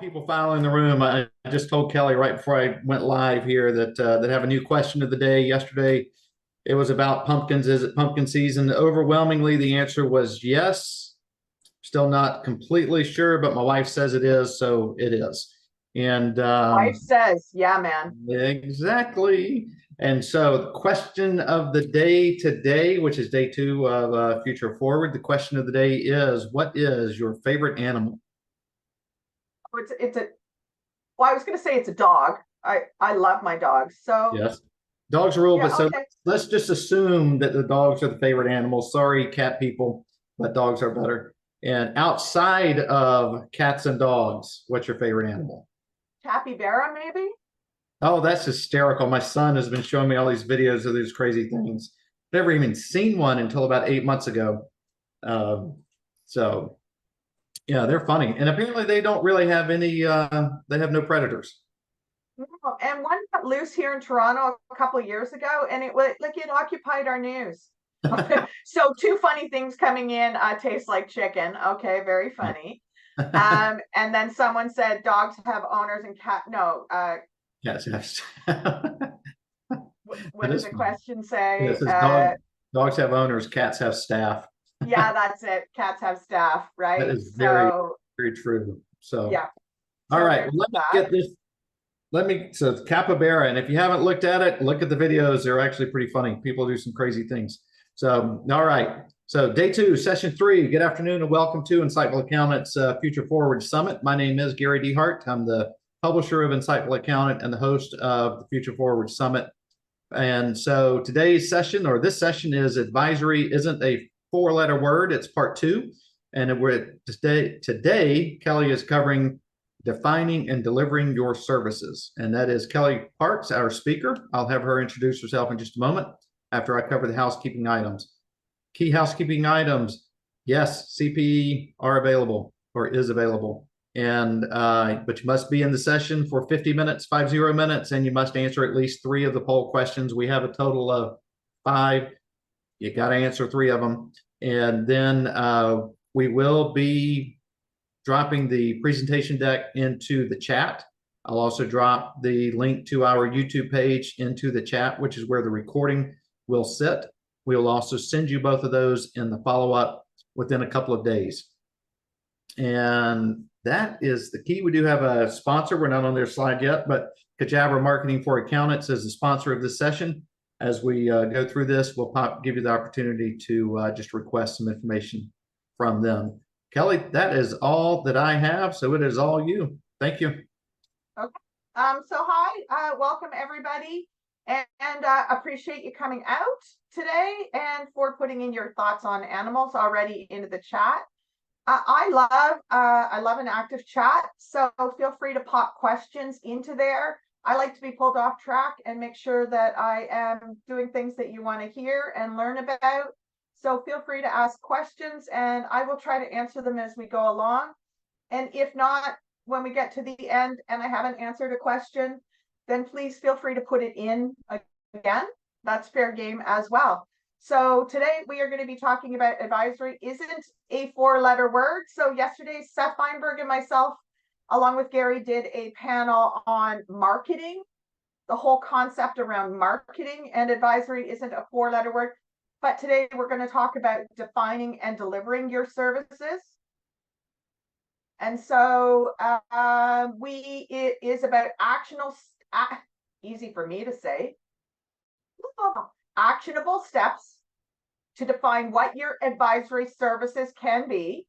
People following the room. I just told Kelly right before I went live here that have a new question of the day. Yesterday, it was about pumpkins. Is it pumpkin season? Overwhelmingly, the answer was yes. Still not completely sure, but my wife says it is, so it is. And Wife says, yeah, man. exactly. And so, the question of the day today, which is day two of Future Forward, the question of the day is: what is your favorite animal? Oh, it's a well, I was gonna say it's a dog. I love my dogs. So Yes. Dogs rule, yeah, but so okay. let's just assume that the dogs are the favorite animals. Sorry, cat people, but dogs are better. And outside of cats and dogs, what's your favorite animal? Capybara, maybe? Oh, that's hysterical. My son has been showing me all these videos of these crazy things. Never even seen one until about 8 months ago. Um, so yeah, they're funny. And apparently they don't really have any they have no predators. No, and one got loose here in Toronto a couple of years ago, and it was like it occupied our news. So two funny things coming in, tastes like chicken. Okay, very funny. And then someone said dogs have owners and cat. No, Yes, yes. what It did is the funny. question It say? says dogs have owners, cats have staff. Yeah, that's it. Cats have staff, That right? is very, So very true. So, yeah. all So right, there's let me that. get this. So it's capybara, and if you haven't looked at it, look at the videos. They're actually pretty funny. People do some crazy things. So, all right. So, day two, session three. Good afternoon, and welcome to Insightful Accountants Future Forward Summit. My name is Gary DeHart. I'm the publisher of Insightful Accountant and the host of the Future Forward Summit. And so today's session, or this session, is advisory isn't a four-letter word. It's part two. And we're today, Kelly is covering defining and delivering your services. And that is Kelly Parks, our speaker. I'll have her introduce herself in just a moment after I cover the housekeeping items. Key housekeeping items. Yes, CPE are available or is available. And but you must be in the session for 50 minutes, 50 minutes, and you must answer at least three of the poll questions. We have a total of five. You got to answer three of them. And then we will be dropping the presentation deck into the chat. I'll also drop the link to our YouTube page into the chat, which is where the recording will sit. We'll also send you both of those in the follow-up within a couple of days. And that is the key. We do have a sponsor. We're not on their slide yet, but Kajabra Marketing for Accountants is the sponsor of this session. As we go through this, we'll give you the opportunity to just request some information from them. Kelly, that is all that I have. So it is all you. Thank you. Okay. So hi, welcome everybody, and appreciate you coming out today and for putting in your thoughts on animals already into the chat. I love an active chat, so feel free to pop questions into there. I like to be pulled off track and make sure that I am doing things that you want to hear and learn about. So feel free to ask questions and I will try to answer them as we go along. And if not, when we get to the end and I haven't answered a question, then please feel free to put it in again. That's fair game as well. So today we are going to be talking about advisory isn't a four-letter word. So yesterday, Sept and myself, along with Gary, did a panel on marketing, the whole concept around marketing, and advisory isn't a four-letter word. But today we're going to talk about defining and delivering your services. And so it is about easy for me to say, actionable steps to define what your advisory services can be,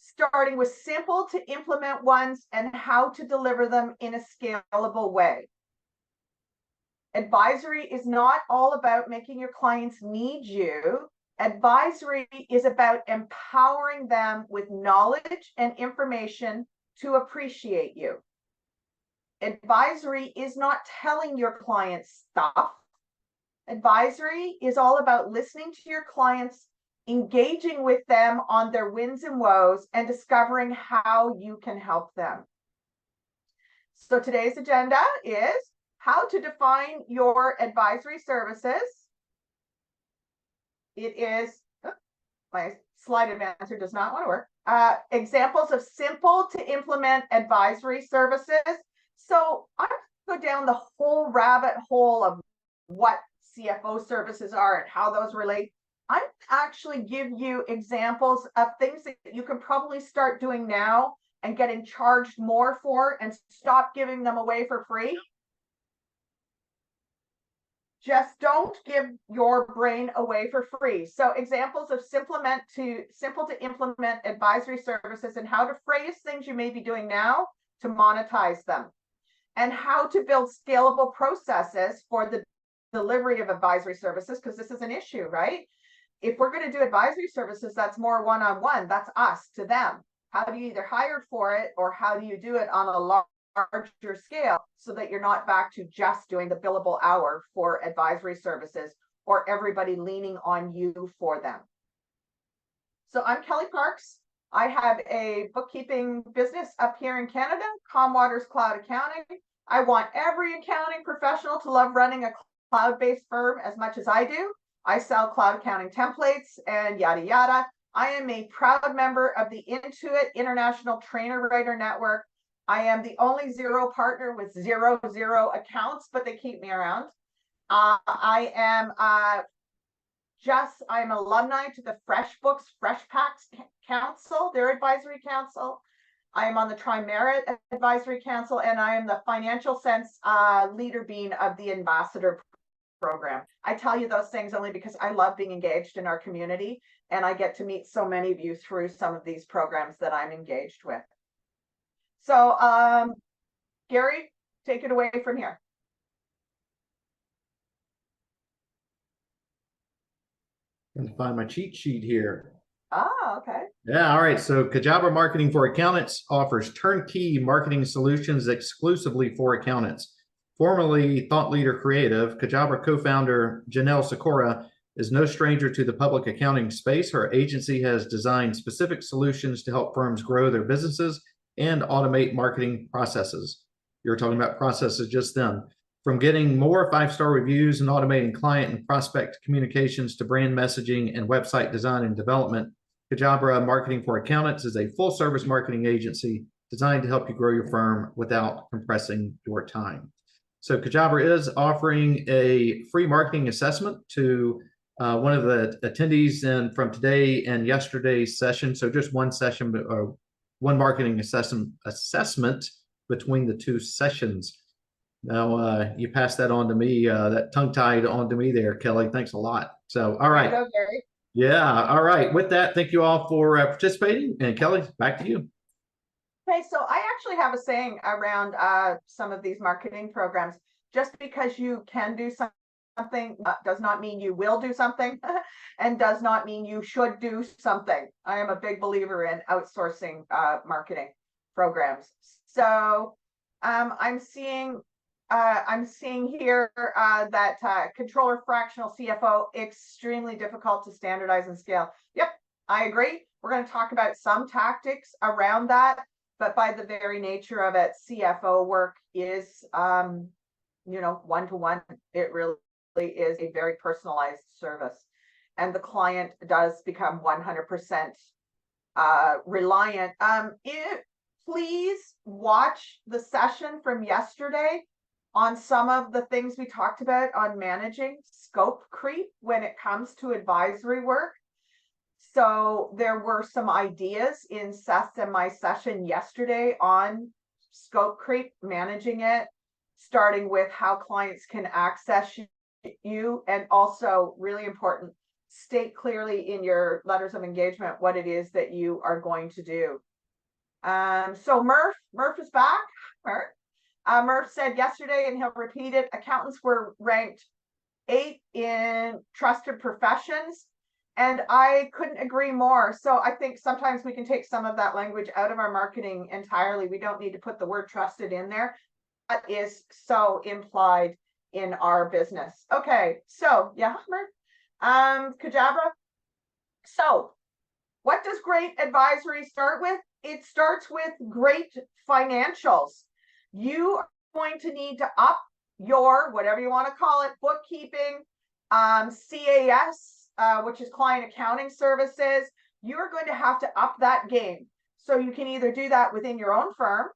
starting with simple to implement ones and how to deliver them in a scalable way. Advisory is not all about making your clients need you. Advisory is about empowering them with knowledge and information to appreciate you. Advisory is not telling your clients stuff. Advisory is all about listening to your clients, engaging with them on their wins and woes, and discovering how you can help them. So today's agenda is how to define your advisory services. It is, my slide advancer does not want to work. Examples of simple to implement advisory services. So I'm going to go down the whole rabbit hole of what CFO services are and how those relate. I actually give you examples of things that you can probably start doing now and getting charged more for, and stop giving them away for free. Just don't give your brain away for free. So examples of simple to implement advisory services and how to phrase things you may be doing now to monetize them, and how to build scalable processes for the delivery of advisory services, because this is an issue, right? If we're going to do advisory services, that's more one-on-one. That's us to them. How do you either hire for it, or how do you do it on a larger scale so that you're not back to just doing the billable hour for advisory services, or everybody leaning on you for them? So I'm Kellie Parks. I have a bookkeeping business up here in Canada, Calmwaters Cloud Accounting. I want every accounting professional to love running a cloud-based firm as much as I do. I sell cloud accounting templates and yada, yada. I am a proud member of the Intuit International Trainer Writer Network. I am the only zero partner with zero accounts, but they keep me around. I'm alumni to the FreshBooks, FreshPacks Council, their advisory council. I am on the Tri-Merit Advisory Council, and I am the Financial Sense leader bean of the Ambassador Program. I tell you those things only because I love being engaged in our community, and I get to meet so many of you through some of these programs that I'm engaged with. So, Gary, take it away from here. I'm gonna find my cheat sheet here. Ah, okay. Yeah, all right. So Kajabra Marketing for Accountants offers turnkey marketing solutions exclusively for accountants. Formerly Thought Leader Creative, Kajabra co-founder Janelle Sikora is no stranger to the public accounting space. Her agency has designed specific solutions to help firms grow their businesses and automate marketing processes. You're talking about processes just then. From getting more 5-star reviews and automating client and prospect communications to brand messaging and website design and development, Kajabra Marketing for Accountants is a full-service marketing agency designed to help you grow your firm without compressing your time. So Kajabra is offering a free marketing assessment to one of the attendees from today and yesterday's session. So just one session, but one marketing assessment between the two sessions. Now you passed that on to me, that tongue-tied on to me there, Kellie. Thanks a lot. So, all right. Go, Gary. Yeah. All right. With that, thank you all for participating. And Kellie, back to you. Okay, so I actually have a saying around some of these marketing programs. Just because you can do something does not mean you will do something, and does not mean you should do something. I am a big believer in outsourcing marketing programs. So I'm seeing here that controller, fractional, CFO, extremely difficult to standardize and scale. Yep, I agree. We're going to talk about some tactics around that, but by the very nature of it, CFO work is, one-to-one. It really is a very personalized service, and the client does become 100% reliant. Please watch the session from yesterday on some of the things we talked about on managing scope creep when it comes to advisory work. So there were some ideas in Seth and my session yesterday on scope creep, managing it, starting with how clients can access you, and also really important, state clearly in your letters of engagement what it is that you are going to do. So Murph is back. Murph said yesterday, and he'll repeat it, accountants were ranked 8 in trusted professions. And I couldn't agree more. So I think sometimes we can take some of that language out of our marketing entirely. We don't need to put the word trusted in there. That is so implied in our business. Okay, so yeah, Kajabra. So what does great advisory start with? It starts with great financials. You are going to need to up your, whatever you want to call it, bookkeeping, CAS, which is client accounting services, you're going to have to up that game. So you can either do that within your own firm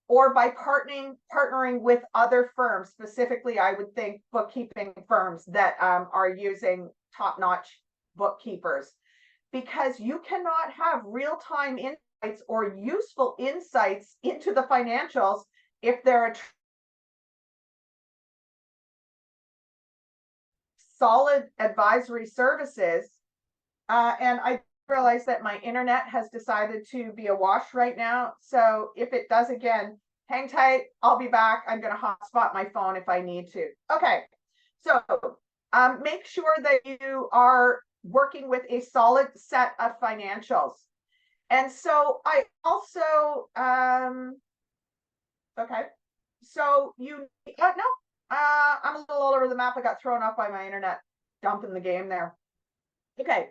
or by partnering with other firms. Specifically, I would think bookkeeping firms that are using top-notch bookkeepers, because you cannot have real-time insights or useful insights into the financials if they're a solid advisory services. And I realize that my internet has decided to be awash right now. So if it does again, hang tight. I'll be back. I'm going to hotspot my phone if I need to. Okay. So make sure that you are working with a solid set of financials. And so I also, okay. So you, no, I'm a little all over the map. I got thrown off by my internet dumping the game there. Okay.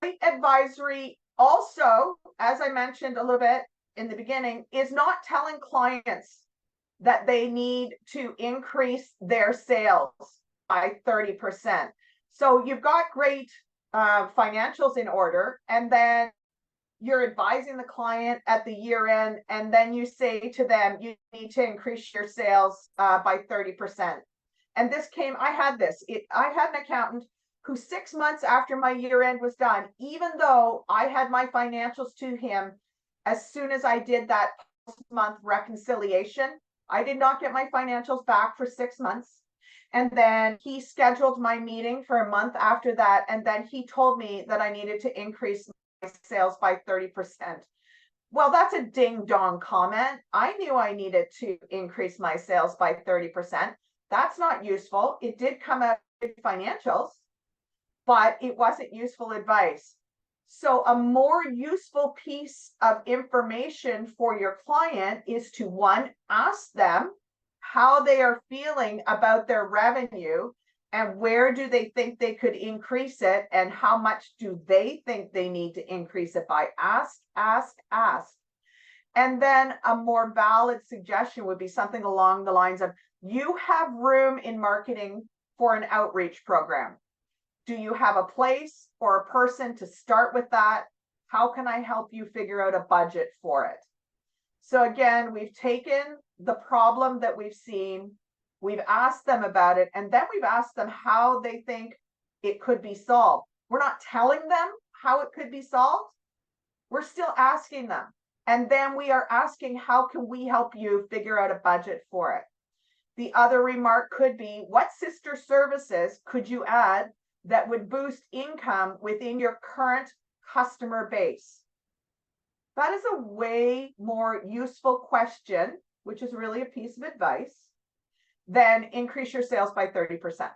Great advisory also, as I mentioned a little bit in the beginning, is not telling clients that they need to increase their sales by 30%. So you've got great financials in order, and then you're advising the client at the year end, and then you say to them, you need to increase your sales by 30%. And this came, I had an accountant who 6 months after my year end was done, even though I had my financials to him as soon as I did that month reconciliation, I did not get my financials back for 6 months. And then he scheduled my meeting for a month after that. And then he told me that I needed to increase my sales by 30%. Well, that's a ding dong comment. I knew I needed to increase my sales by 30%. That's not useful. It did come out of financials, but it wasn't useful advice. So a more useful piece of information for your client is to, one, ask them how they are feeling about their revenue and where do they think they could increase it and how much do they think they need to increase it by. Ask. And then a more valid suggestion would be something along the lines of, you have room in marketing for an outreach program. Do you have a place or a person to start with that? How can I help you figure out a budget for it? So again, we've taken the problem that we've seen, we've asked them about it, and then we've asked them how they think it could be solved. We're not telling them how it could be solved. We're still asking them. And then we are asking, how can we help you figure out a budget for it? The other remark could be, what sister services could you add that would boost income within your current customer base? That is a way more useful question, which is really a piece of advice, than increase your sales by 30%.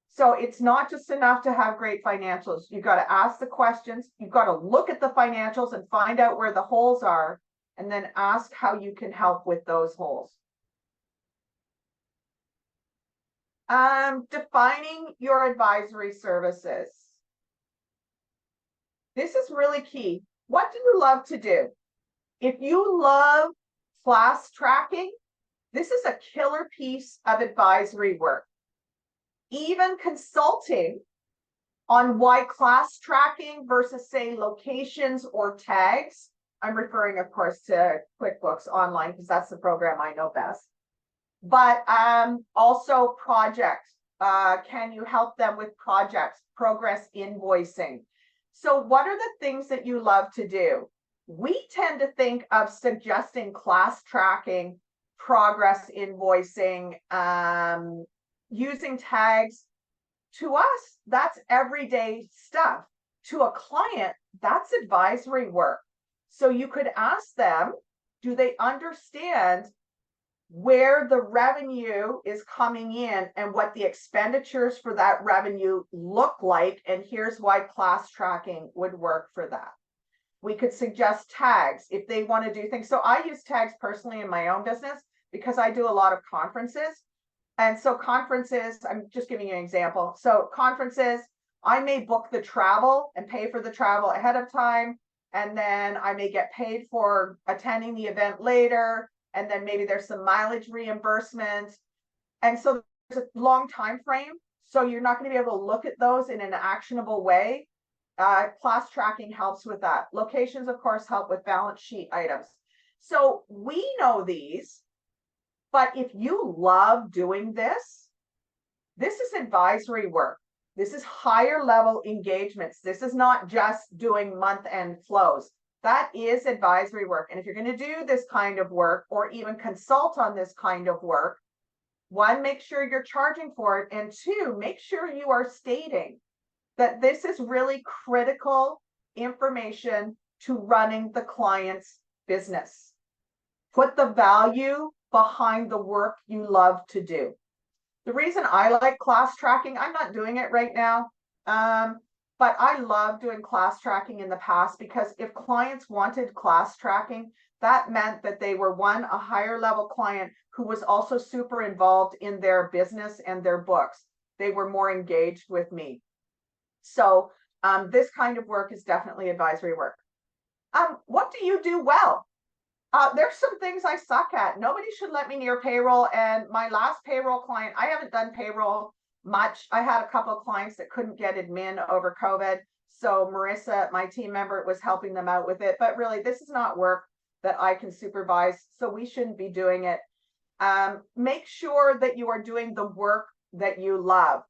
So it's not just enough to have great financials. You've got to ask the questions. You've got to look at the financials and find out where the holes are, and then ask how you can help with those holes. Defining your advisory services. This is really key. What do you love to do? If you love class tracking, this is a killer piece of advisory work. Even consulting on why class tracking versus, say, locations or tags. I'm referring, of course, to QuickBooks Online because that's the program I know best. But also projects. Can you help them with projects, progress invoicing? So what are the things that you love to do? We tend to think of suggesting class tracking, progress invoicing, using tags. To us, that's everyday stuff. To a client, that's advisory work. So you could ask them, do they understand where the revenue is coming in and what the expenditures for that revenue look like? And here's why class tracking would work for that. We could suggest tags if they want to do things. So I use tags personally in my own business because I do a lot of conferences. And so conferences, I'm just giving you an example. So conferences, I may book the travel and pay for the travel ahead of time. And then I may get paid for attending the event later. And then maybe there's some mileage reimbursement. And so there's a long time frame. So you're not going to be able to look at those in an actionable way. Class tracking helps with that. Locations, of course, help with balance sheet items. So we know these, but if you love doing this, this is advisory work. This is higher level engagements. This is not just doing month end flows. That is advisory work. And if you're going to do this kind of work or even consult on this kind of work, one, make sure you're charging for it. And two, make sure you are stating that this is really critical information to running the client's business. Put the value behind the work you love to do. The reason I like class tracking, I'm not doing it right now, but I love doing class tracking in the past, because if clients wanted class tracking, that meant that they were, one, a higher level client who was also super involved in their business and their books. They were more engaged with me. So this kind of work is definitely advisory work. What do you do well? There's some things I suck at. Nobody should let me near payroll. And my last payroll client, I haven't done payroll much. I had a couple of clients that couldn't get admin over COVID. So Marissa, my team member, was helping them out with it. But really, this is not work that I can supervise, so we shouldn't be doing it. Make sure that you are doing the work that you love.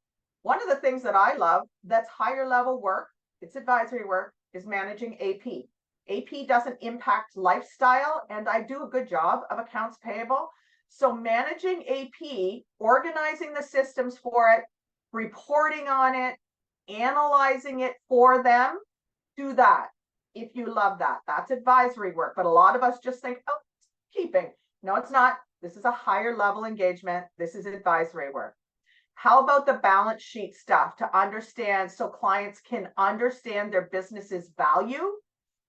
One of the things that I love that's higher level work, it's advisory work, is managing AP. AP doesn't impact lifestyle, and I do a good job of accounts payable. So managing AP, organizing the systems for it, reporting on it, analyzing it for them, do that. If you love that, that's advisory work. But a lot of us just think, oh, keeping. No, it's not. This is a higher level engagement. This is advisory work. How about the balance sheet stuff to understand, so clients can understand their business's value,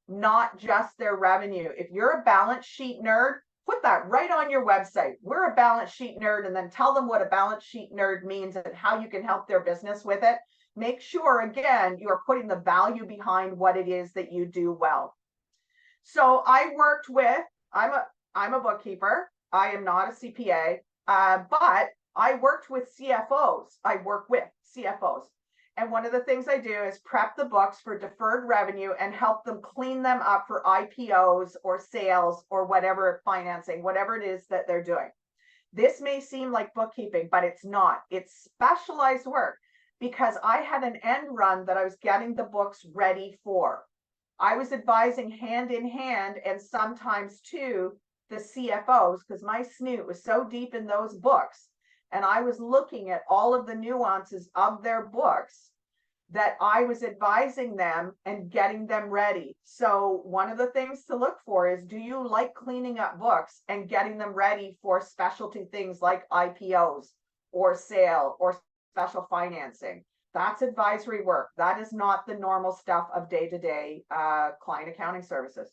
not just their revenue? If you're a balance sheet nerd, put that right on your website. We're a balance sheet nerd, and then tell them what a balance sheet nerd means and how you can help their business with it. Make sure, again, you are putting the value behind what it is that you do well. So I worked with, I'm a bookkeeper. I am not a CPA, but I worked with CFOs. I work with CFOs. And one of the things I do is prep the books for deferred revenue and help them clean them up for IPOs or sales or whatever, financing, whatever it is that they're doing. This may seem like bookkeeping, but it's not. It's specialized work, because I had an end run that I was getting the books ready for. I was advising hand in hand, and sometimes too, the CFOs, because my snoot was so deep in those books, and I was looking at all of the nuances of their books, that I was advising them and getting them ready. So one of the things to look for is, do you like cleaning up books and getting them ready for specialty things like IPOs or sale or special financing? That's advisory work. That is not the normal stuff of day-to-day client accounting services.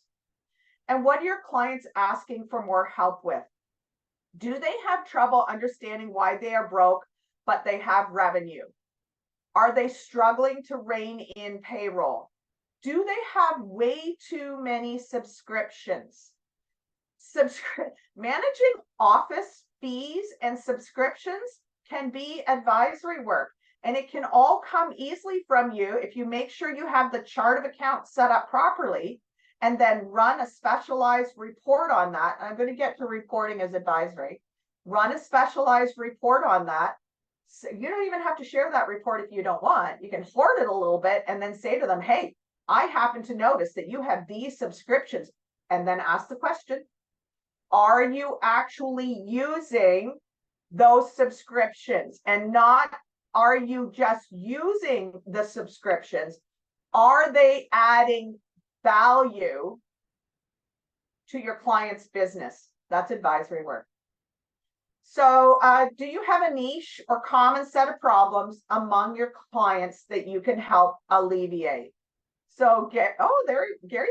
And what are your clients asking for more help with? Do they have trouble understanding why they are broke, but they have revenue? Are they struggling to rein in payroll? Do they have way too many subscriptions? Managing office fees and subscriptions can be advisory work, and it can all come easily from you if you make sure you have the chart of accounts set up properly, and then run a specialized report on that. I'm going to get to reporting as advisory. Run a specialized report on that. So you don't even have to share that report if you don't want. You can hoard it a little bit and then say to them, hey, I happen to notice that you have these subscriptions. And then ask the question, are you actually using those subscriptions? And not, are you just using the subscriptions? Are they adding value to your client's business? That's advisory work. So do you have a niche or common set of problems among your clients that you can help alleviate? So Gary's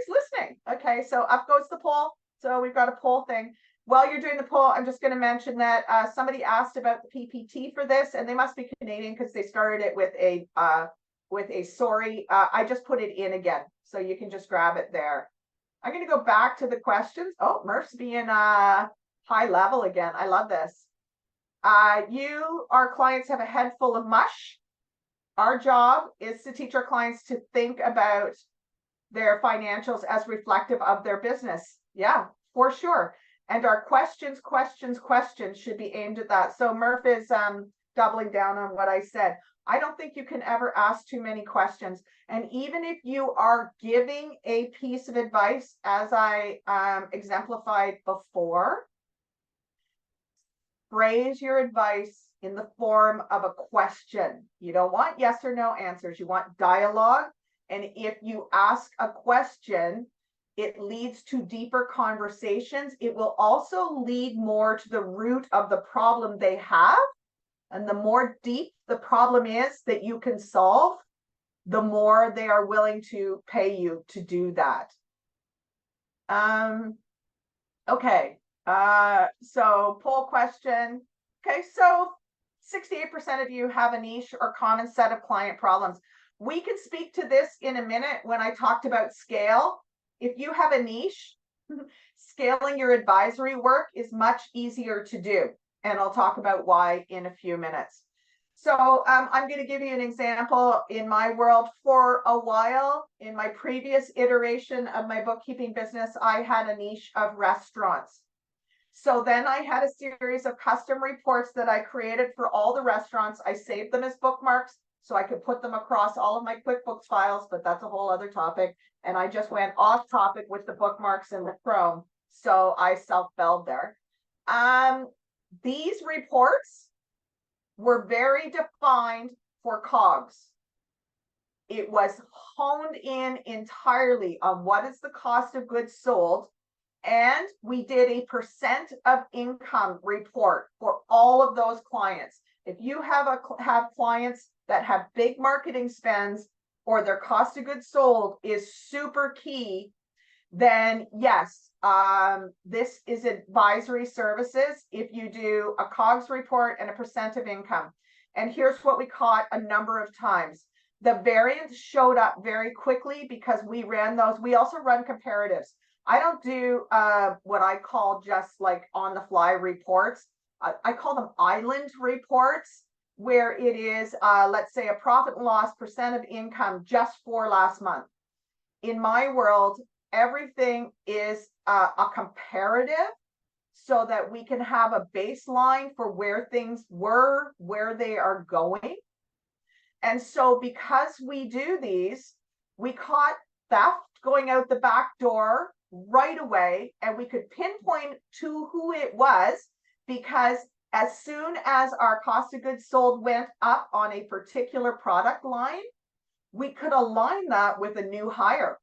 listening. Okay, so up goes the poll. So we've got a poll thing. While you're doing the poll, I'm just going to mention that somebody asked about the PPT for this, and they must be Canadian because they started it with a sorry. I just put it in again, so you can just grab it there. I'm going to go back to the questions. Oh, Murph's being high level again. I love this. Our clients have a head full of mush. Our job is to teach our clients to think about their financials as reflective of their business. Yeah, for sure. And our questions should be aimed at that. So Murph is doubling down on what I said. I don't think you can ever ask too many questions. And even if you are giving a piece of advice, as I exemplified before, phrase your advice in the form of a question. You don't want yes or no answers. You want dialogue. And if you ask a question, it leads to deeper conversations. It will also lead more to the root of the problem they have. And the more deep the problem is that you can solve, the more they are willing to pay you to do that. Okay. So poll question. Okay, so 68% of you have a niche or common set of client problems. We can speak to this in a minute when I talked about scale. If you have a niche, scaling your advisory work is much easier to do. And I'll talk about why in a few minutes. So I'm going to give you an example in my world. For a while, in my previous iteration of my bookkeeping business, I had a niche of restaurants. So then I had a series of custom reports that I created for all the restaurants. I saved them as bookmarks so I could put them across all of my QuickBooks files, but that's a whole other topic. And I just went off topic with the bookmarks in the Chrome. So I self-belled there. These reports were very defined for COGS. It was honed in entirely on what is the cost of goods sold. And we did a percent of income report for all of those clients. If you have clients that have big marketing spends or their cost of goods sold is super key, then yes, this is advisory services if you do a COGS report and a percent of income. And here's what we caught a number of times. The variance showed up very quickly because we ran those. We also run comparatives. I don't do what I call just like on the fly reports. I call them island reports, where it is, let's say, a profit and loss, percent of income just for last month. In my world, everything is a comparative so that we can have a baseline for where things were, where they are going. And so because we do these, we caught theft going out the back door right away, and we could pinpoint to who it was, because as soon as our cost of goods sold went up on a particular product line, we could align that with a new hire.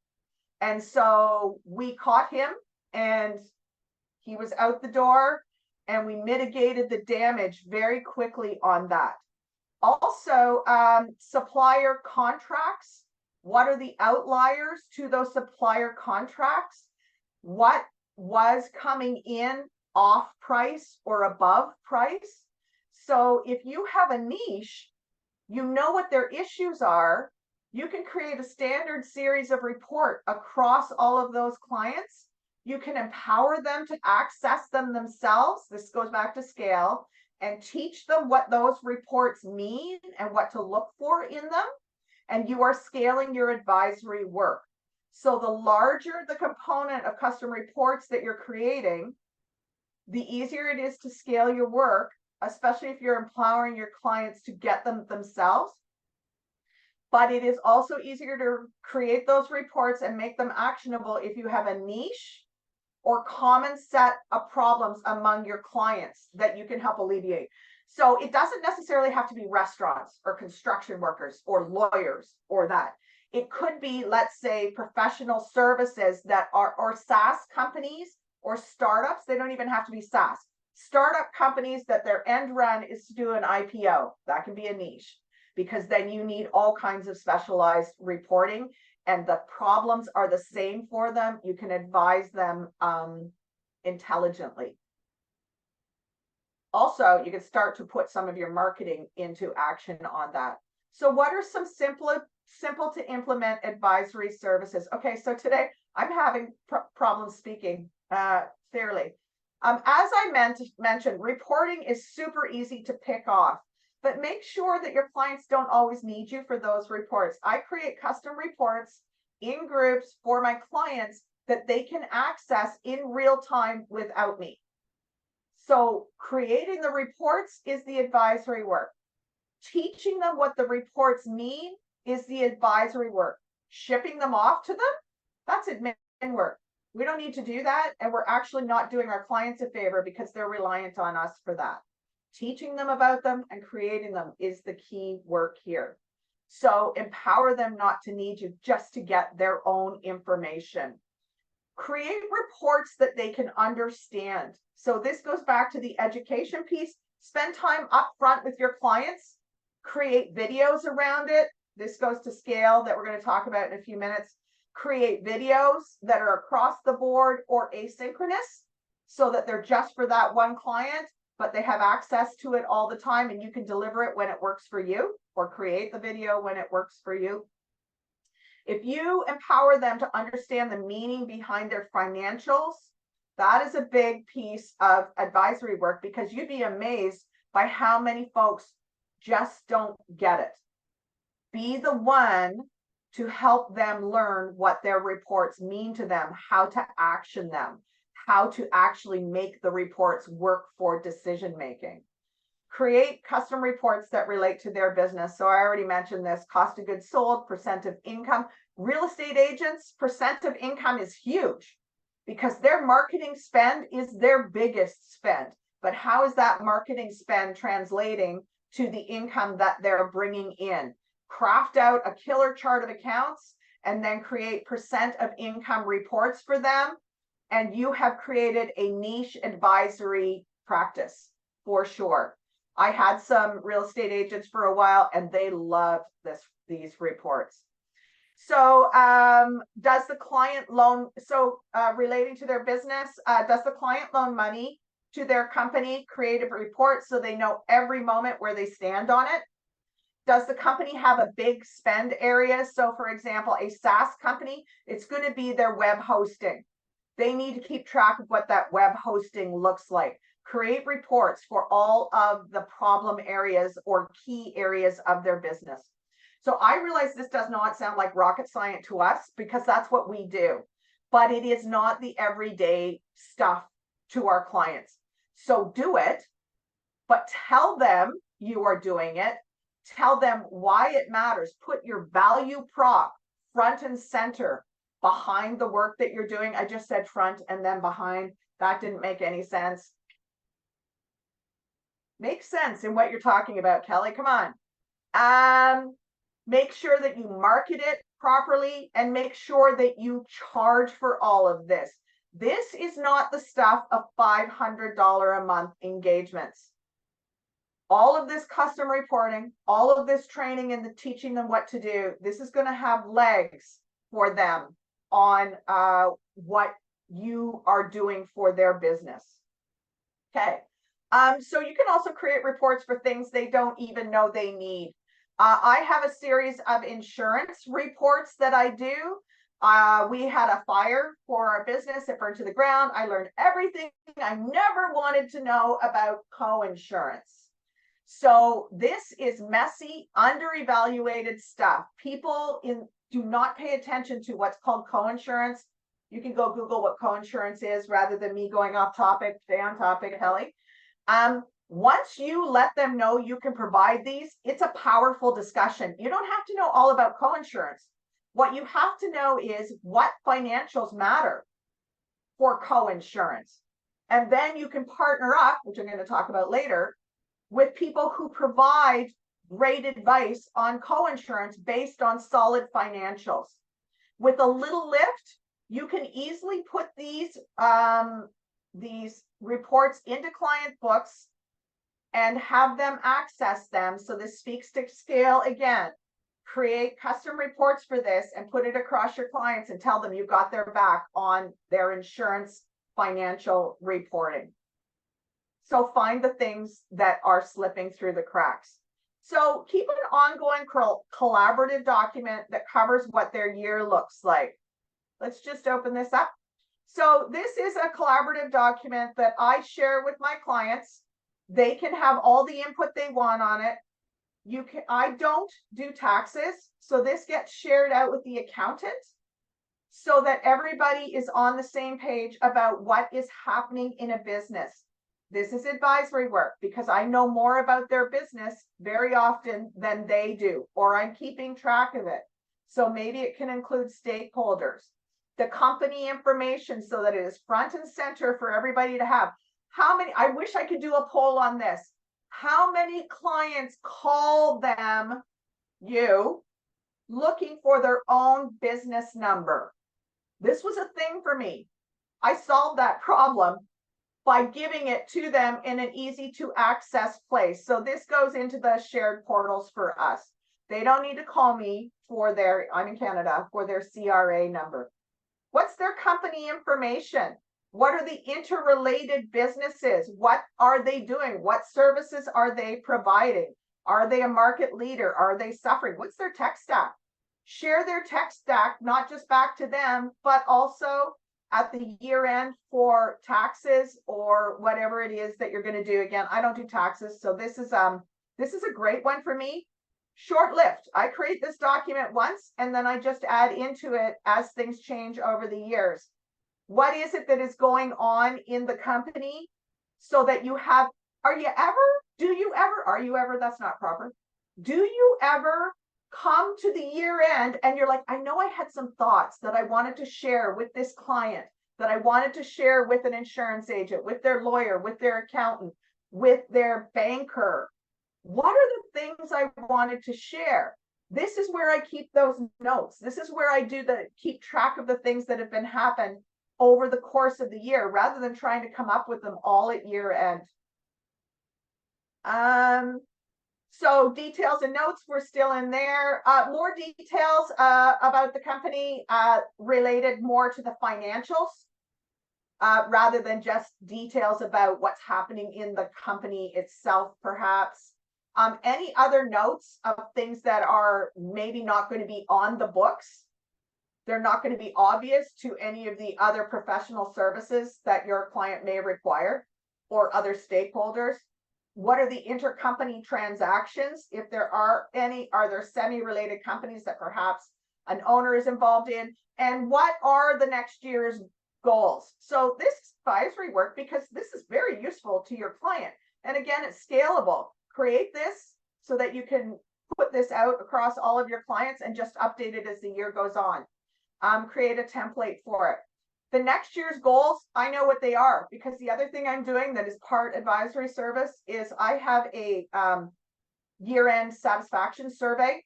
And so we caught him and he was out the door, and we mitigated the damage very quickly on that. Also, supplier contracts. What are the outliers to those supplier contracts? What was coming in off price or above price? So if you have a niche, you know what their issues are. You can create a standard series of report across all of those clients. You can empower them to access them themselves. This goes back to scale, and teach them what those reports mean and what to look for in them. And you are scaling your advisory work. So the larger the component of custom reports that you're creating, the easier it is to scale your work, especially if you're empowering your clients to get them themselves. But it is also easier to create those reports and make them actionable if you have a niche or common set of problems among your clients that you can help alleviate. So it doesn't necessarily have to be restaurants or construction workers or lawyers or that. It could be, let's say, professional services that are, or SaaS companies or startups. They don't even have to be SaaS. Startup companies that their end run is to do an IPO. That can be a niche, because then you need all kinds of specialized reporting, and the problems are the same for them. You can advise them intelligently. Also, you can start to put some of your marketing into action on that. So what are some simple to implement advisory services? Okay, so today I'm having problems speaking clearly. As I mentioned, reporting is super easy to pick off. but make sure that your clients don't always need you for those reports. I create custom reports in groups for my clients that they can access in real time without me. So creating the reports is the advisory work. Teaching them what the reports mean is the advisory work. Shipping them off to them, that's admin work. We don't need to do that. And we're actually not doing our clients a favor because they're reliant on us for that. Teaching them about them and creating them is the key work here. So empower them not to need you just to get their own information. Create reports that they can understand. So this goes back to the education piece. Spend time up front with your clients. Create videos around it. This goes to scale that we're going to talk about in a few minutes. Create videos that are across the board or asynchronous so that they're just for that one client, but they have access to it all the time and you can deliver it when it works for you, or create the video when it works for you. If you empower them to understand the meaning behind their financials, that is a big piece of advisory work, because you'd be amazed by how many folks just don't get it. Be the one to help them learn what their reports mean to them, how to action them, how to actually make the reports work for decision making. Create custom reports that relate to their business. So I already mentioned this: cost of goods sold, percent of income. Real estate agents, percent of income is huge because their marketing spend is their biggest spend. But how is that marketing spend translating to the income that they're bringing in? Craft out a killer chart of accounts and then create percent of income reports for them. And you have created a niche advisory practice for sure. I had some real estate agents for a while and they loved these reports. So does the client loan, relating to their business, does the client loan money to their company? Create a report so they know every moment where they stand on it. Does the company have a big spend area? So for example, a SaaS company, it's going to be their web hosting. They need to keep track of what that web hosting looks like. Create reports for all of the problem areas or key areas of their business. So I realize this does not sound like rocket science to us because that's what we do, but it is not the everyday stuff to our clients. So do it, but tell them you are doing it. Tell them why it matters. Put your value prop front and center behind the work that you're doing. I just said front and then behind. That didn't make any sense. Make sense in what you're talking about, Kelly. Come on. Make sure that you market it properly and make sure that you charge for all of this. This is not the stuff of $500 a month engagements. All of this custom reporting, all of this training and the teaching them what to do, this is going to have legs for them on what you are doing for their business. Okay. So you can also create reports for things they don't even know they need. I have a series of insurance reports that I do. We had a fire for our business. It burned to the ground. I learned everything I never wanted to know about co-insurance. So this is messy, under-evaluated stuff. People do not pay attention to what's called co-insurance. You can go Google what co-insurance is rather than me going off topic. Stay on topic, Kelly. Once you let them know you can provide these, it's a powerful discussion. You don't have to know all about co-insurance. What you have to know is what financials matter for co-insurance. And then you can partner up, which I'm going to talk about later, with people who provide great advice on co-insurance based on solid financials. With a little lift, you can easily put these reports into client books and have them access them. So this speaks to scale again. Create custom reports for this and put it across your clients and tell them you got their back on their insurance financial reporting. So find the things that are slipping through the cracks. So keep an ongoing collaborative document that covers what their year looks like. Let's just open this up. So this is a collaborative document that I share with my clients. They can have all the input they want on it. I don't do taxes, so this gets shared out with the accountant so that everybody is on the same page about what is happening in a business. This is advisory work because I know more about their business very often than they do, or I'm keeping track of it. So maybe it can include stakeholders, the company information so that it is front and center for everybody to have. How many, I wish I could do a poll on this. How many clients call them, you, looking for their own business number? This was a thing for me. I solved that problem by giving it to them in an easy to access place. So this goes into the shared portals for us. They don't need to call me for their, I'm in Canada, for their CRA number. What's their company information? What are the interrelated businesses? What are they doing? What services are they providing? Are they a market leader? Are they suffering? What's their tech stack? Share their tech stack, not just back to them, but also at the year end for taxes or whatever it is that you're going to do. Again, I don't do taxes, so this is a great one for me. Short-lived. I create this document once and then I just add into it as things change over the years. What is it that is going on in the company so that you have, do you ever, that's not proper. Do you ever come to the year end and you're like, I know I had some thoughts that I wanted to share with this client, that I wanted to share with an insurance agent, with their lawyer, with their accountant, with their banker. What are the things I wanted to share? This is where I keep those notes. This is where I keep track of the things that have been happened over the course of the year, rather than trying to come up with them all at year end. So details and notes were still in there. More details about the company related more to the financials rather than just details about what's happening in the company itself, perhaps. Any other notes of things that are maybe not going to be on the books? They're not going to be obvious to any of the other professional services that your client may require or other stakeholders. What are the intercompany transactions? If there are any, are there semi-related companies that perhaps an owner is involved in? And what are the next year's goals? So this is advisory work because this is very useful to your client. And again, it's scalable. Create this so that you can put this out across all of your clients and just update it as the year goes on. Create a template for it. The next year's goals, I know what they are, because the other thing I'm doing that is part advisory service is I have a year-end satisfaction survey.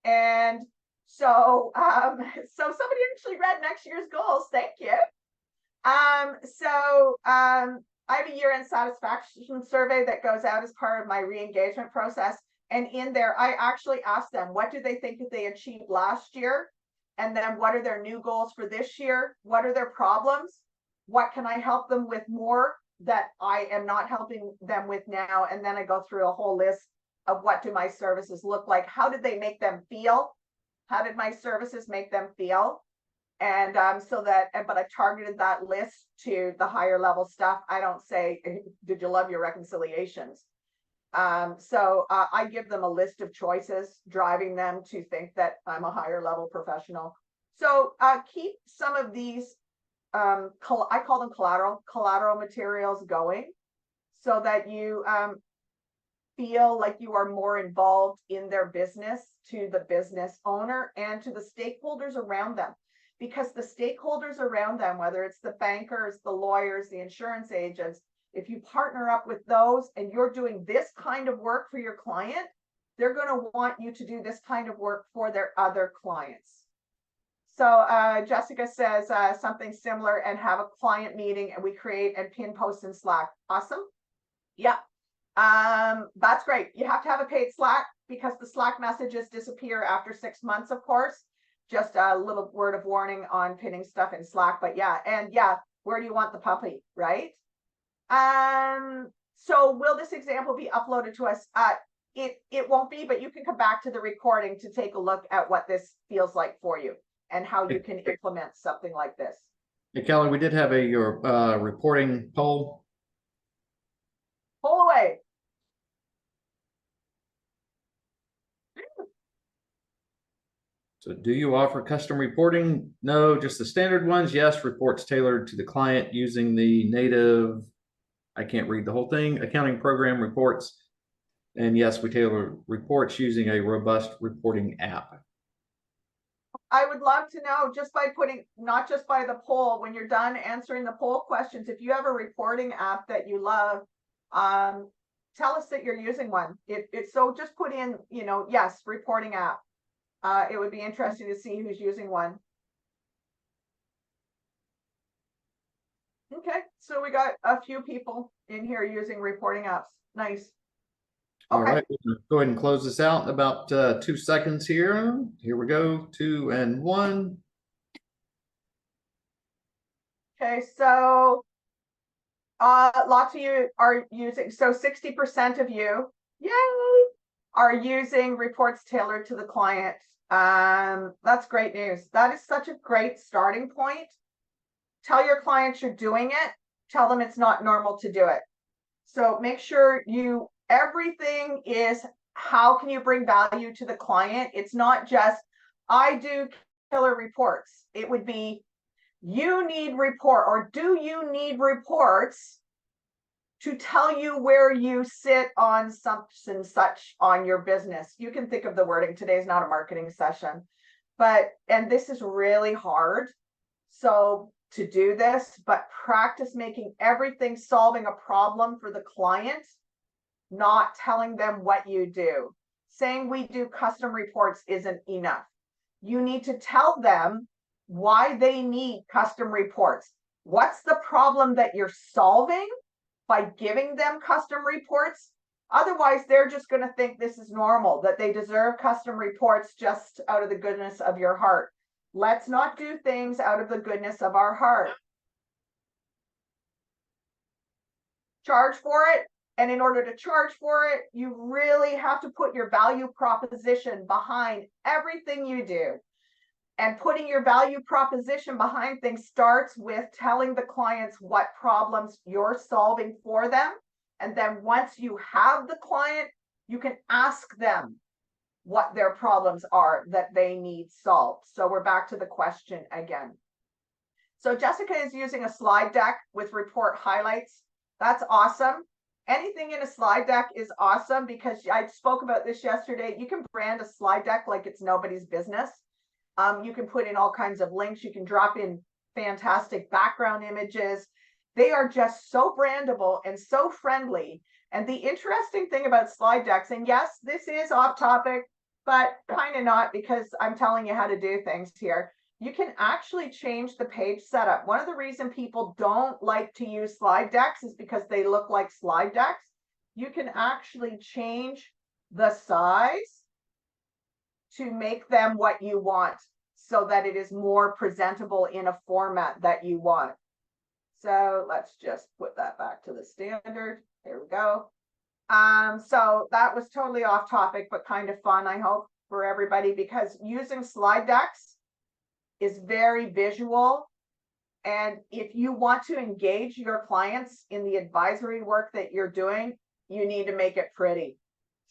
And so, so somebody actually read next year's goals. Thank you. I have a year-end satisfaction survey that goes out as part of my re-engagement process. And in there, I actually ask them, what do they think that they achieved last year? And then what are their new goals for this year? What are their problems? What can I help them with more that I am not helping them with now? And then I go through a whole list of what do my services look like? How did they make them feel? How did my services make them feel? And but I targeted that list to the higher level stuff. I don't say, did you love your reconciliations? I give them a list of choices, driving them to think that I'm a higher level professional. So keep some of these, I call them collateral materials going so that you feel like you are more involved in their business, to the business owner and to the stakeholders around them. Because the stakeholders around them, whether it's the bankers, the lawyers, the insurance agents, if you partner up with those and you're doing this kind of work for your client, they're going to want you to do this kind of work for their other clients. So Jessica says something similar, and have a client meeting and we create and pin posts in Slack. Awesome. Yeah. That's great. You have to have a paid Slack because the Slack messages disappear after 6 months, of course. Just a little word of warning on pinning stuff in Slack. But yeah, and yeah, where do you want the puppy, right? So will this example be uploaded to us? It won't be, but you can come back to the recording to take a look at what this feels like for you and how you can implement something like this. Hey, Kelly, we did have your reporting poll. Pull away. So do you offer custom reporting? No, just the standard ones. Yes, reports tailored to the client using the native, I can't read the whole thing, accounting program reports. And yes, we tailor reports using a robust reporting app. I would love to know, just by putting, not just by the poll, when you're done answering the poll questions, if you have a reporting app that you love, tell us that you're using one. So just put in, yes, reporting app. It would be interesting to see who's using one. Okay, so we got a few people in here using reporting apps. Nice. All Okay. right, we're gonna go ahead and close this out in about 2 seconds here. Here we go, 2 and 1. Okay, so lots of you are using, so 60% of you, yay, are using reports tailored to the client. That's great news. That is such a great starting point. Tell your clients you're doing it. Tell them it's not normal to do it. So make sure everything is, how can you bring value to the client? It's not just, I do killer reports. It would be, you need report, or do you need reports to tell you where you sit on such and such on your business? You can think of the wording. Today's not a marketing session, and this is really hard. So to do this, but practice making everything solving a problem for the client, not telling them what you do. Saying we do custom reports isn't enough. You need to tell them why they need custom reports. What's the problem that you're solving by giving them custom reports? Otherwise, they're just going to think this is normal, that they deserve custom reports just out of the goodness of your heart. Let's not do things out of the goodness of our heart. Charge for it. And in order to charge for it, you really have to put your value proposition behind everything you do. And putting your value proposition behind things starts with telling the clients what problems you're solving for them. And then once you have the client, you can ask them what their problems are that they need solved. So we're back to the question again. So Jessica is using a slide deck with report highlights. That's awesome. Anything in a slide deck is awesome, because I spoke about this yesterday. You can brand a slide deck like it's nobody's business. You can put in all kinds of links. You can drop in fantastic background images. They are just so brandable and so friendly. And the interesting thing about slide decks, and yes, this is off topic, but kind of not, because I'm telling you how to do things here. You can actually change the page setup. One of the reasons people don't like to use slide decks is because they look like slide decks. You can actually change the size to make them what you want, so that it is more presentable in a format that you want. So let's just put that back to the standard. There we go. So that was totally off topic, but kind of fun, I hope, for everybody, because using slide decks is very visual. And if you want to engage your clients in the advisory work that you're doing, you need to make it pretty.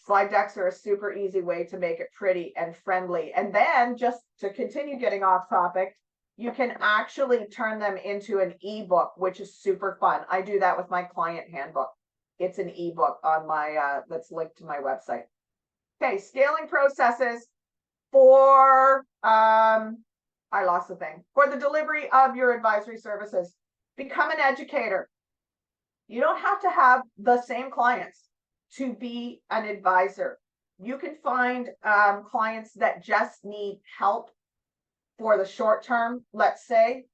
Slide decks are a super easy way to make it pretty and friendly. And then, just to continue getting off topic, you can actually turn them into an ebook, which is super fun. I do that with my client handbook. It's an ebook on my that's linked to my website. Okay, scaling processes for I lost the thing. For the delivery of your advisory services. Become an educator. You don't have to have the same clients to be an advisor. You can find clients that just need help for the short term, let's say,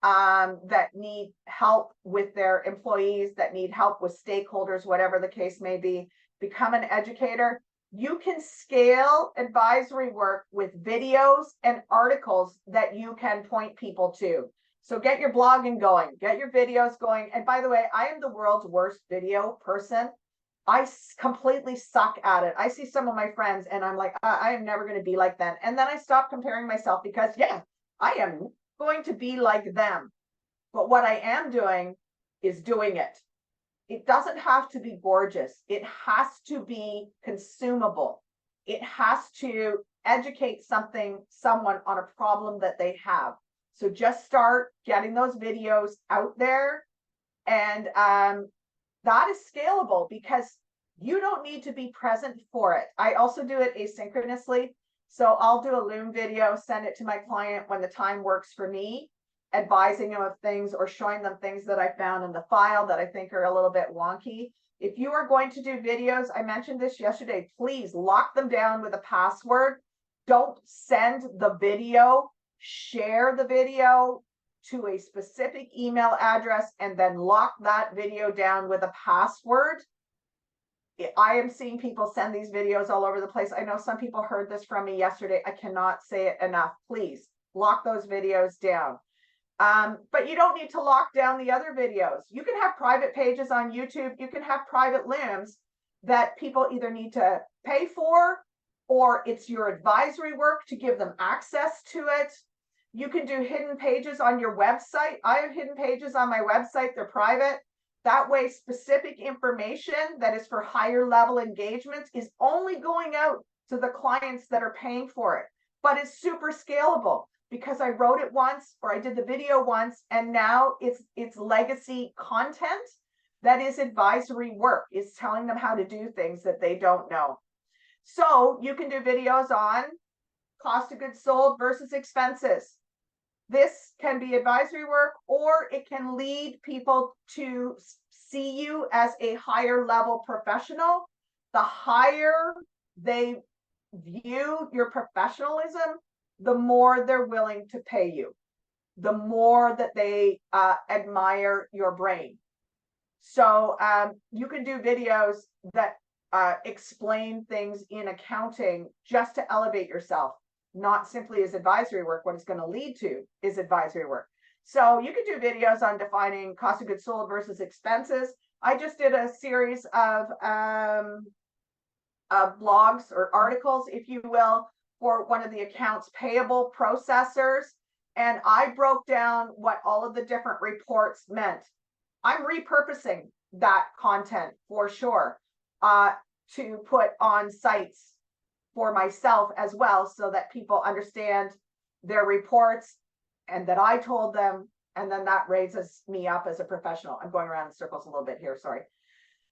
that need help with their employees, that need help with stakeholders, whatever the case may be. Become an educator. You can scale advisory work with videos and articles that you can point people to. So get your blogging going, get your videos going. And by the way, I am the world's worst video person. I completely suck at it. I see some of my friends and I'm like, I am never going to be like them. And then I stop comparing myself, because yeah, I am going to be like them. But what I am doing is doing it. It doesn't have to be gorgeous. It has to be consumable. It has to educate someone on a problem that they have. So just start getting those videos out there, and that is scalable because you don't need to be present for it. I also do it asynchronously. So I'll do a Loom video, send it to my client when the time works for me, advising them of things or showing them things that I found in the file that I think are a little bit wonky. If you are going to do videos, I mentioned this yesterday, please lock them down with a password. Don't send the video, share the video to a specific email address and then lock that video down with a password. I am seeing people send these videos all over the place. I know some people heard this from me yesterday. I cannot say it enough. Please lock those videos down. But you don't need to lock down the other videos. You can have private pages on YouTube. You can have private Looms that people either need to pay for, or it's your advisory work to give them access to it. You can do hidden pages on your website. I have hidden pages on my website. They're private. That way, specific information that is for higher level engagements is only going out to the clients that are paying for it. But it's super scalable because I wrote it once, or I did the video once, and now it's legacy content that is advisory work, is telling them how to do things that they don't know. So you can do videos on cost of goods sold versus expenses. This can be advisory work, or it can lead people to see you as a higher level professional. The higher they view your professionalism, the more they're willing to pay you, the more that they admire your brain. So you can do videos that explain things in accounting just to elevate yourself, not simply as advisory work. What it's going to lead to is advisory work. So you could do videos on defining cost of goods sold versus expenses. I just did a series of blogs or articles, if you will, for one of the accounts payable processors. And I broke down what all of the different reports meant. I'm repurposing that content for sure to put on sites for myself as well, so that people understand their reports and that I told them, and then that raises me up as a professional. I'm going around in circles a little bit here, sorry.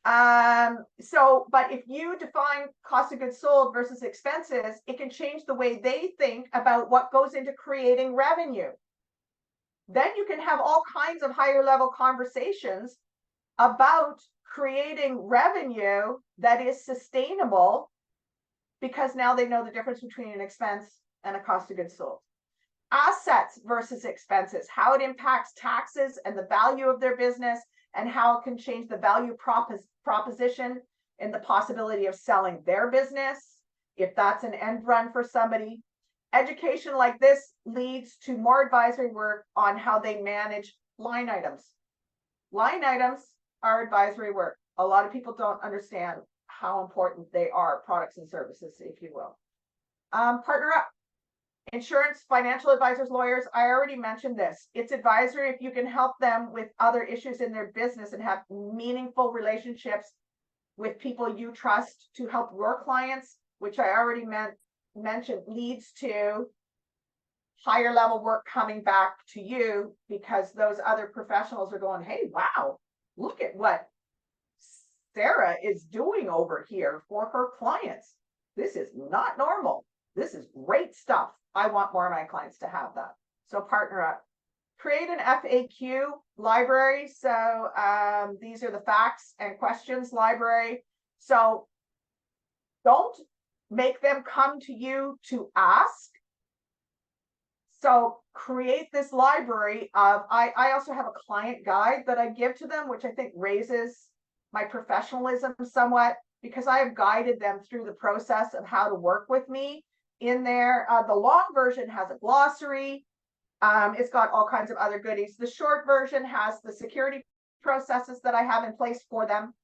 But if you define cost of goods sold versus expenses, it can change the way they think about what goes into creating revenue. Then you can have all kinds of higher level conversations about creating revenue that is sustainable, because now they know the difference between an expense and a cost of goods sold. Assets versus expenses, how it impacts taxes and the value of their business, and how it can change the value proposition and the possibility of selling their business, if that's an end run for somebody. Education like this leads to more advisory work on how they manage line items. Line items are advisory work. A lot of people don't understand how important they are, products and services, if you will. Partner up. Insurance, financial advisors, lawyers, I already mentioned this. It's advisory if you can help them with other issues in their business and have meaningful relationships with people you trust to help your clients, which I already mentioned, leads to higher level work coming back to you, because those other professionals are going, hey, wow, look at what Sarah is doing over here for her clients. This is not normal. This is great stuff. I want more of my clients to have that. So partner up. Create an FAQ library. So these are the facts and questions library. So don't make them come to you to ask. So create this library of, I also have a client guide that I give to them, which I think raises my professionalism somewhat, because I have guided them through the process of how to work with me. In there, the long version has a glossary. It's got all kinds of other goodies. The short version has the security processes that I have in place for them.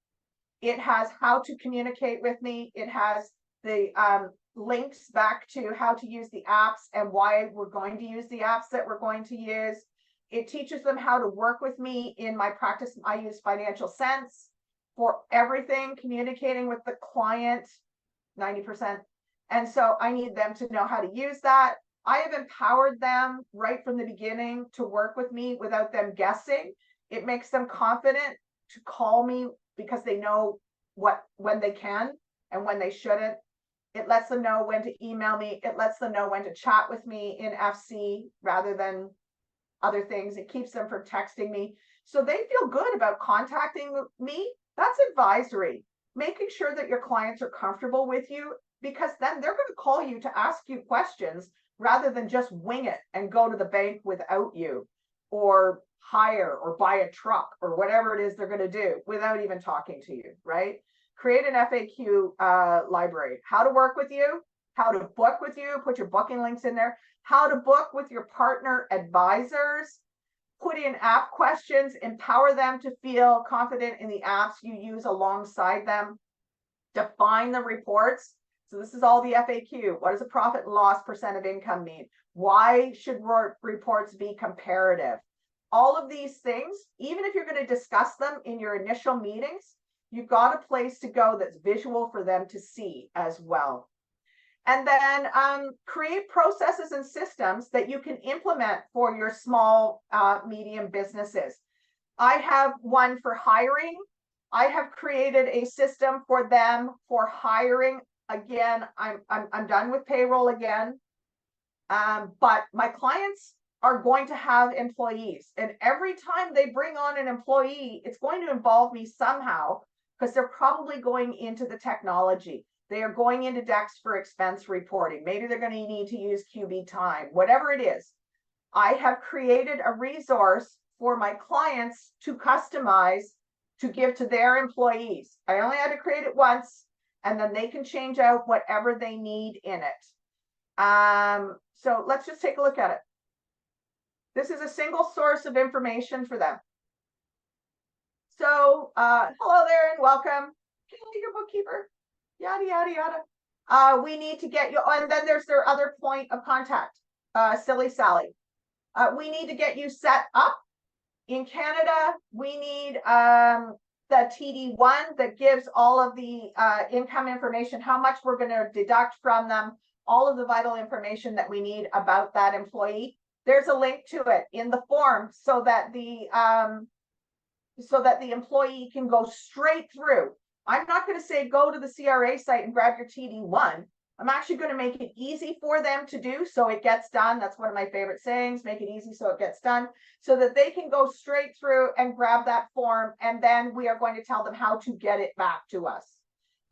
It has how to communicate with me. It has the links back to how to use the apps and why we're going to use the apps that we're going to use. It teaches them how to work with me in my practice. I use Financial Sense for everything, communicating with the client, 90%. And so I need them to know how to use that. I have empowered them right from the beginning to work with me without them guessing. It makes them confident to call me because they know when they can and when they shouldn't. It lets them know when to email me. It lets them know when to chat with me in FC rather than other things. It keeps them from texting me. So they feel good about contacting me. That's advisory. Making sure that your clients are comfortable with you, because then they're going to call you to ask you questions rather than just wing it and go to the bank without you, or hire or buy a truck or whatever it is they're going to do without even talking to you, right? Create an FAQ library. How to work with you, how to book with you, put your booking links in there, how to book with your partner advisors, put in app questions, empower them to feel confident in the apps you use alongside them, define the reports. So this is all the FAQ. What does a profit and loss percent of income mean? Why should reports be comparative? All of these things, even if you're going to discuss them in your initial meetings, you've got a place to go that's visual for them to see as well. And then create processes and systems that you can implement for your small, medium businesses. I have one for hiring. I have created a system for them for hiring. Again, I'm done with payroll again. But my clients are going to have employees. And every time they bring on an employee, it's going to involve me somehow, because they're probably going into the technology. They are going into DEX for expense reporting. Maybe they're going to need to use QB time, whatever it is. I have created a resource for my clients to customize to give to their employees. I only had to create it once, and then they can change out whatever they need in it. So let's just take a look at it. This is a single source of information for them. So hello there and welcome. Can you be your bookkeeper? Yada, yada, yada. We need to get you, and then there's their other point of contact, Silly Sally. We need to get you set up. In Canada, we need the TD1 that gives all of the income information, how much we're going to deduct from them, all of the vital information that we need about that employee. There's a link to it in the form so that the employee can go straight through. I'm not going to say go to the CRA site and grab your TD1. I'm actually going to make it easy for them to do so it gets done. That's one of my favorite sayings, make it easy so it gets done, so that they can go straight through and grab that form. And then we are going to tell them how to get it back to us,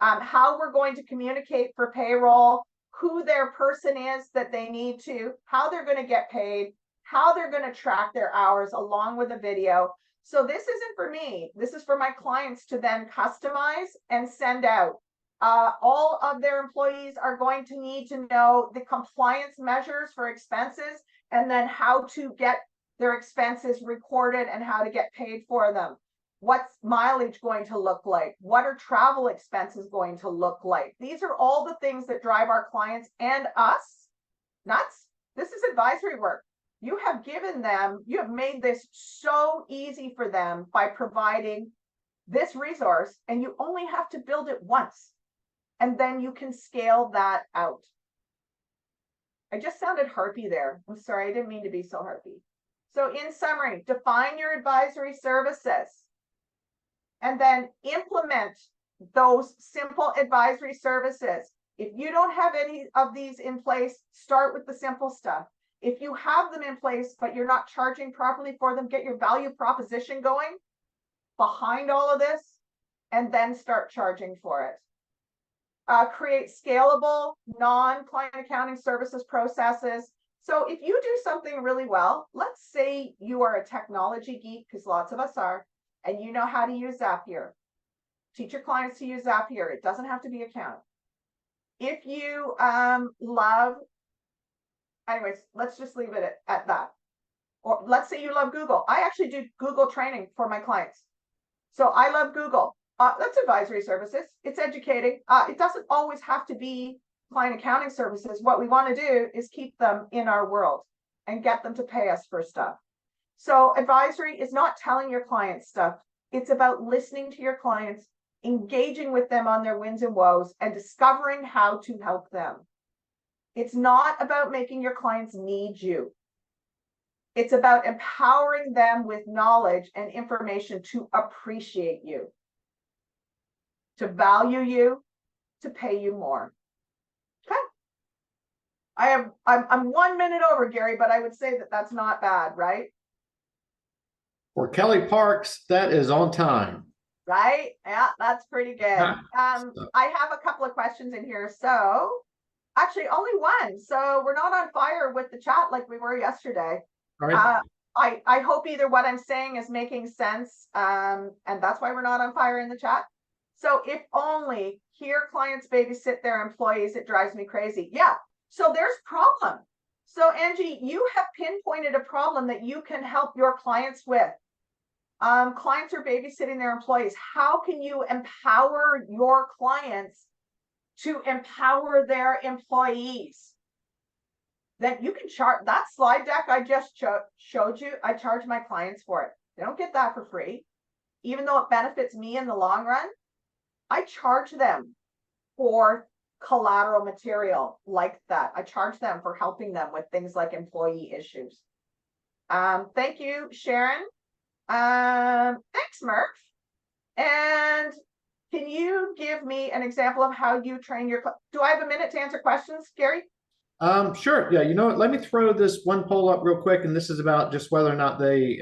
how we're going to communicate for payroll, who their person is that they need to, how they're going to get paid, how they're going to track their hours along with a video. So this isn't for me. This is for my clients to then customize and send out. All of their employees are going to need to know the compliance measures for expenses, and then how to get their expenses recorded and how to get paid for them. What's mileage going to look like? What are travel expenses going to look like? These are all the things that drive our clients and us nuts. This is advisory work. You have given them, you have made this so easy for them by providing this resource, and you only have to build it once. And then you can scale that out. I just sounded harpy there. I'm sorry, I didn't mean to be so harpy. So in summary, define your advisory services and then implement those simple advisory services. If you don't have any of these in place, start with the simple stuff. If you have them in place, but you're not charging properly for them, get your value proposition going behind all of this, and then start charging for it. Create scalable, non-client accounting services processes. So if you do something really well, let's say you are a technology geek, because lots of us are, and you know how to use Zapier. Teach your clients to use Zapier. It doesn't have to be accounting. If you anyways, let's just leave it at that. Or let's say you love Google. I actually do Google training for my clients. So I love Google. That's advisory services. It's educating. It doesn't always have to be client accounting services. What we want to do is keep them in our world and get them to pay us for stuff. So advisory is not telling your clients stuff. It's about listening to your clients, engaging with them on their wins and woes, and discovering how to help them. It's not about making your clients need you. It's about empowering them with knowledge and information to appreciate you, to value you, to pay you more. Okay. I'm 1 minute over, Gary, but I would say that that's not bad, right? For Kellie Parks, that is on time. Right? Yeah, that's pretty good. I have a couple of questions in here. So actually only one. So we're not on fire with the chat like we were yesterday. All right. I hope either what I'm saying is making sense. And that's why we're not on fire in the chat. So if only hear clients babysit their employees, it drives me crazy. Yeah. So there's problem. So Angie, you have pinpointed a problem that you can help your clients with. Clients are babysitting their employees. How can you empower your clients to empower their employees? Then you can charge that slide deck I just showed you. I charge my clients for it. They don't get that for free. Even though it benefits me in the long run, I charge them for collateral material like that. I charge them for helping them with things like employee issues. Thank you, Sharon. Thanks, Murph. And can you give me an example of how you train your, do I have a minute to answer questions, Gary? Sure. Yeah. You know what? Let me throw this one poll up real quick. And this is about just whether or not they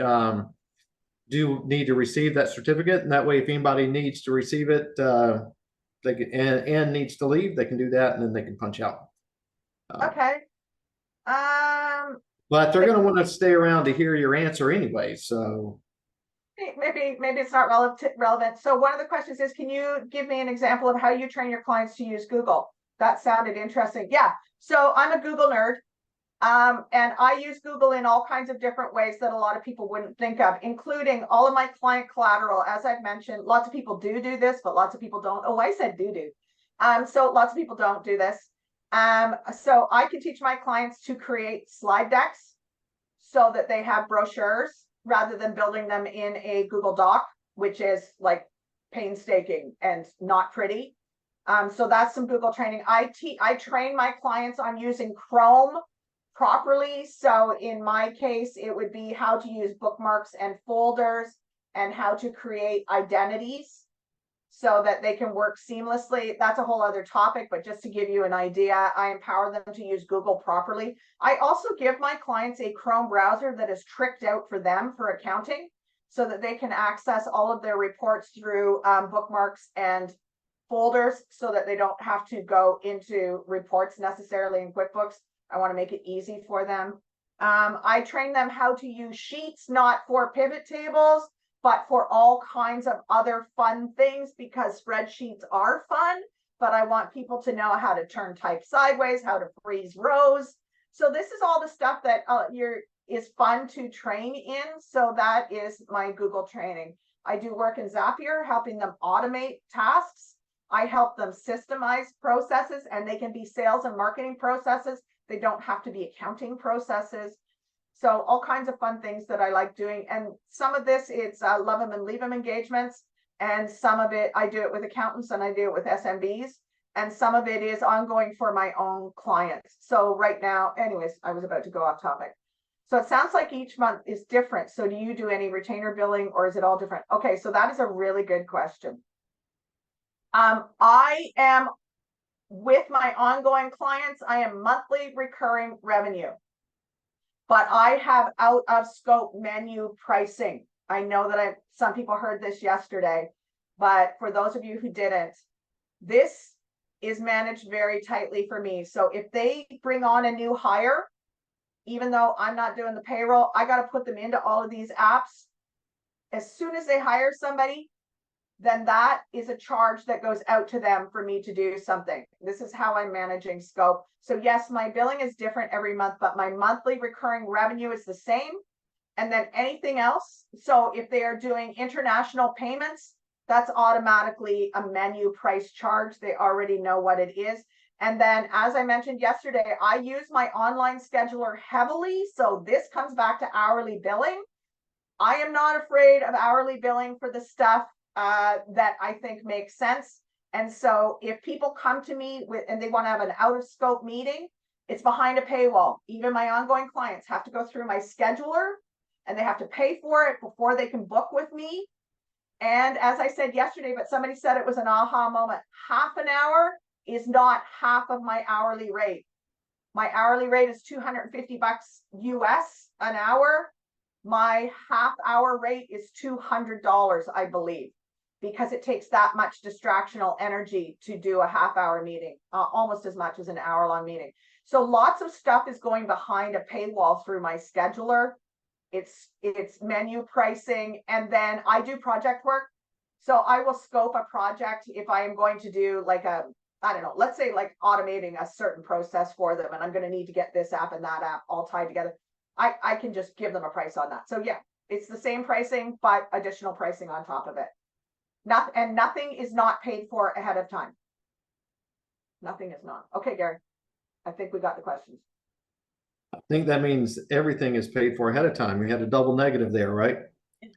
do need to receive that certificate. And that way, if anybody needs to receive it, they can, and needs to leave, they can do that, and then they can punch out. Okay. But they're going to want to stay around to hear your answer anyway. So maybe it's not relevant. So one of the questions is, can you give me an example of how you train your clients to use Google? That sounded interesting. Yeah. So I'm a Google nerd. And I use Google in all kinds of different ways that a lot of people wouldn't think of, including all of my client collateral. As I've mentioned, lots of people do this, but lots of people don't. Oh, I said do. So lots of people don't do this. So I can teach my clients to create slide decks so that they have brochures rather than building them in a Google Doc, which is like painstaking and not pretty. So that's some Google training. I train my clients on using Chrome properly. So in my case, it would be how to use bookmarks and folders and how to create identities so that they can work seamlessly. That's a whole other topic, but just to give you an idea, I empower them to use Google properly. I also give my clients a Chrome browser that is tricked out for them for accounting so that they can access all of their reports through bookmarks and folders so that they don't have to go into reports necessarily in QuickBooks. I want to make it easy for them. I train them how to use Sheets, not for pivot tables, but for all kinds of other fun things, because spreadsheets are fun, but I want people to know how to turn type sideways, how to freeze rows. So this is all the stuff that is fun to train in. So that is my Google training. I do work in Zapier, helping them automate tasks. I help them systemize processes, and they can be sales and marketing processes. They don't have to be accounting processes. So all kinds of fun things that I like doing. And some of this, it's love them and leave them engagements. And some of it, I do it with accountants and I do it with SMBs. And some of it is ongoing for my own clients. So right now, anyways, I was about to go off topic. So it sounds like each month is different. So do you do any retainer billing, or is it all different? Okay, so that is a really good question. I am, with my ongoing clients, I am monthly recurring revenue. But I have out of scope menu pricing. I know that some people heard this yesterday, but for those of you who didn't, this is managed very tightly for me. So if they bring on a new hire, even though I'm not doing the payroll, I got to put them into all of these apps. As soon as they hire somebody, then that is a charge that goes out to them for me to do something. This is how I'm managing scope. So yes, my billing is different every month, but my monthly recurring revenue is the same. And then anything else. So if they are doing international payments, that's automatically a menu price charge. They already know what it is. And then, as I mentioned yesterday, I use my online scheduler heavily. So this comes back to hourly billing. I am not afraid of hourly billing for the stuff that I think makes sense. And so if people come to me with, and they want to have an out of scope meeting, it's behind a paywall. Even my ongoing clients have to go through my scheduler and they have to pay for it before they can book with me. And as I said yesterday, but somebody said it was an aha moment, half an hour is not half of my hourly rate. My hourly rate is $250 US an hour. My half hour rate is $200, I believe, because it takes that much distractional energy to do a half hour meeting, almost as much as an hour long meeting. So lots of stuff is going behind a paywall through my scheduler. It's menu pricing, and then I do project work. So I will scope a project if I am going to do like a, I don't know, let's say like automating a certain process for them, and I'm going to need to get this app and that app all tied together. I can just give them a price on that. So yeah, it's the same pricing, but additional pricing on top of it. Nothing is not paid for ahead of time. Nothing is not. Okay, Gary, I think we got the questions. I think that means everything is paid for ahead of time. We had a double negative there, right?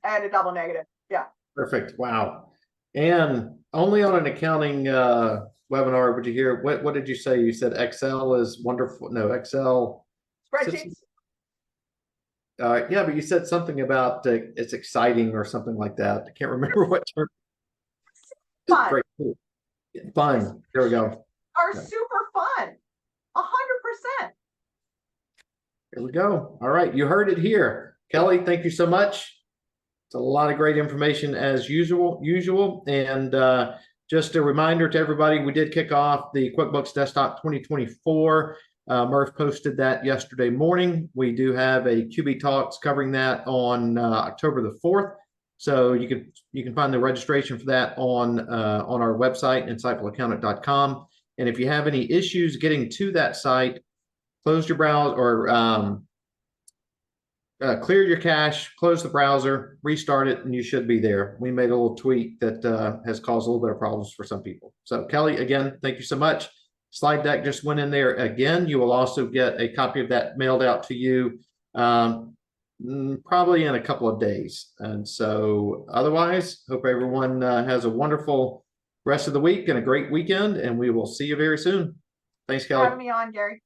And a double negative. Yeah. Perfect. Wow. And only on an accounting webinar would you hear, what did you say? You said Excel is wonderful. No, Excel. Spreadsheets. Yeah, but you said something about it's exciting or something like that. I can't remember what term. Fun. Great. Fun. There we go. Are super fun. 100%. Here we go. All right. You heard it here. Kelly, thank you so much. It's a lot of great information as usual. And just a reminder to everybody, we did kick off the QuickBooks Desktop 2024. Murph posted that yesterday morning. We do have a QB Talks covering that on October the 4th. So you can find the registration for that on our website, insightfulaccountant.com. And if you have any issues getting to that site, close your browser or clear your cache, close the browser, restart it, and you should be there. We made a little tweak that has caused a little bit of problems for some people. So Kelly, again, thank you so much. Slide deck just went in there again. You will also get a copy of that mailed out to you probably in a couple of days. And so otherwise, hope everyone has a wonderful rest of the week and a great weekend, and we will see you very soon. Thanks, Kelly. Having me on, Gary.